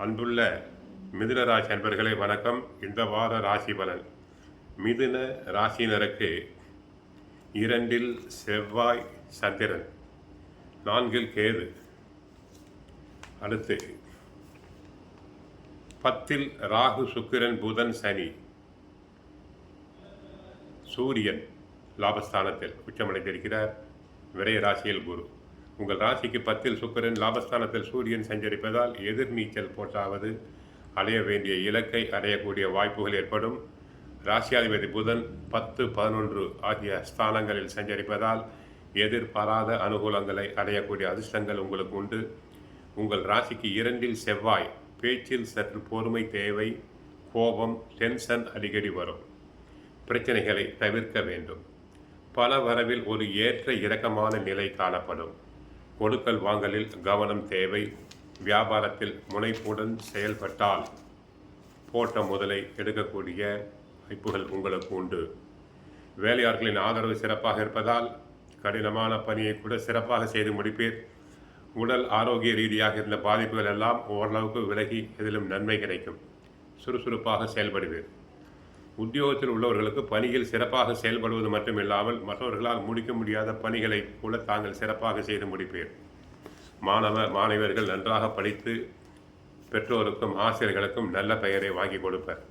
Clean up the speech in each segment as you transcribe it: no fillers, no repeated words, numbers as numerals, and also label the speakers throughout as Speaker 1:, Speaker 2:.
Speaker 1: அன்புள்ள மிதுன ராசி அன்பர்களே வணக்கம். இந்த வார ராசி பலன். மிதுன ராசியினருக்கு 2 செவ்வாய் சந்திரன், 4 கேது, அடுத்து 10 ராகு சுக்கிரன் புதன் சனி, சூரியன் லாபஸ்தானத்தில் உச்சமடைந்திருக்கிறார். விரைய ராசியில் குரு. உங்கள் ராசிக்கு 10 சுக்கிரன், லாபஸ்தானத்தில் சூரியன் சஞ்சரிப்பதால் எதிர்நீச்சல் போட்டாவது அடைய வேண்டிய இலக்கை அடையக்கூடிய வாய்ப்புகள் ஏற்படும். ராசியாதிபதி புதன் 10, 11 ஆகிய ஸ்தானங்களில் சஞ்சரிப்பதால் எதிர்பாராத அனுகூலங்களை அடையக்கூடிய அதிர்ஷ்டங்கள் உங்களுக்கு உண்டு. உங்கள் ராசிக்கு 2 செவ்வாய், பேச்சில் சற்று பொறுமை தேவை. கோபம், டென்ஷன் அடிக்கடி வரும். பிரச்சனைகளை தவிர்க்க வேண்டும். பல வரவில் ஒரு ஏற்ற இறக்கமான நிலை காணப்படும். கொடுக்கல் வாங்கலில் கவனம் தேவை. வியாபாரத்தில் முனைப்புடன் செயல்பட்டால் போட்ட முதலை எடுக்கக்கூடிய வாய்ப்புகள் உங்களுக்கு உண்டு. வேலையாட்களின் ஆதரவு சிறப்பாக இருப்பதால் கடினமான பணியை கூட சிறப்பாக செய்து முடிப்பீர். உடல் ஆரோக்கிய ரீதியாக இருந்த பாதிப்புகள் எல்லாம் ஓரளவுக்கு விலகி எதிலும் நன்மை கிடைக்கும். சுறுசுறுப்பாக செயல்படுவீர். உத்தியோகத்தில் உள்ளவர்களுக்கு பணியில் சிறப்பாக செயல்படுவது மட்டுமில்லாமல் மற்றவர்களால் முடிக்க முடியாத பணிகளை கூட தாங்கள் சிறப்பாக செய்து முடிப்பீர். மாணவர்கள் நன்றாக படித்து பெற்றோருக்கும் ஆசிரியர்களுக்கும் நல்ல பெயரை வாங்கி கொடுப்பர்.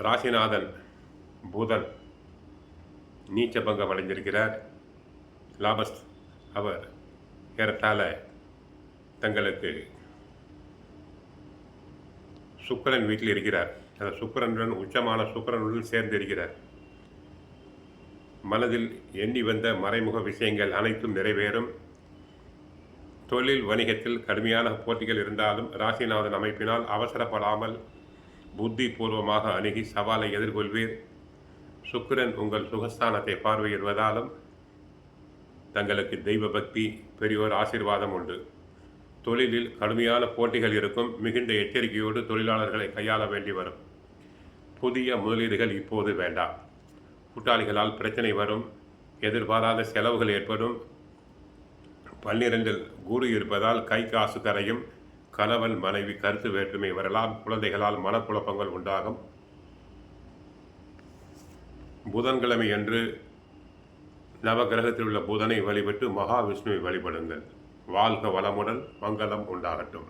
Speaker 1: ராசிநாதன் புதன் நீச்சபங்கம் அடைந்திருக்கிறார். அவர் ஏறத்தாழ தங்களுக்கு சுக்கிரன் வீட்டில் இருக்கிறார். அந்த சுக்கிரனுடன் உச்சமான சுக்கிரனுடன் சேர்ந்து இருக்கிறார். மனதில் எண்ணி வந்த மறைமுக விஷயங்கள் அனைத்தும் நிறைவேறும். தொழில் வணிகத்தில் கடுமையான போட்டிகள் இருந்தாலும் ராசிநாதன் அமைப்பினால் அவசரப்படாமல் புத்தி பூர்வமாக அணுகி சவாலை எதிர்கொள்வீர். சுக்கிரன் உங்கள் சுகஸ்தானத்தை பார்வையிடுவதாலும் தங்களுக்கு தெய்வ பக்தி, பெரியோர் ஆசீர்வாதம் உண்டு. தொழிலில் கடுமையான போட்டிகள் இருக்கும். மிகுந்த எச்சரிக்கையோடு தொழிலாளர்களை கையாள வேண்டி வரும். புதிய முதலீடுகள் இப்போது வேண்டாம். கூட்டாளிகளால் பிரச்சனை வரும். எதிர்பாராத செலவுகள் ஏற்படும். 12 குரு இருப்பதால் கை காசு கரையும். கணவன் மனைவி கருத்து வேற்றுமை வரலாம். குழந்தைகளால் மனக்குழப்பங்கள் உண்டாகும். புதன்கிழமை அன்று நவகிரகத்தில் உள்ள புதனை வழிபட்டு மகாவிஷ்ணுவை வழிபடுங்கள். வாழ்க வளமுடன், மங்களம் உண்டாகட்டும்.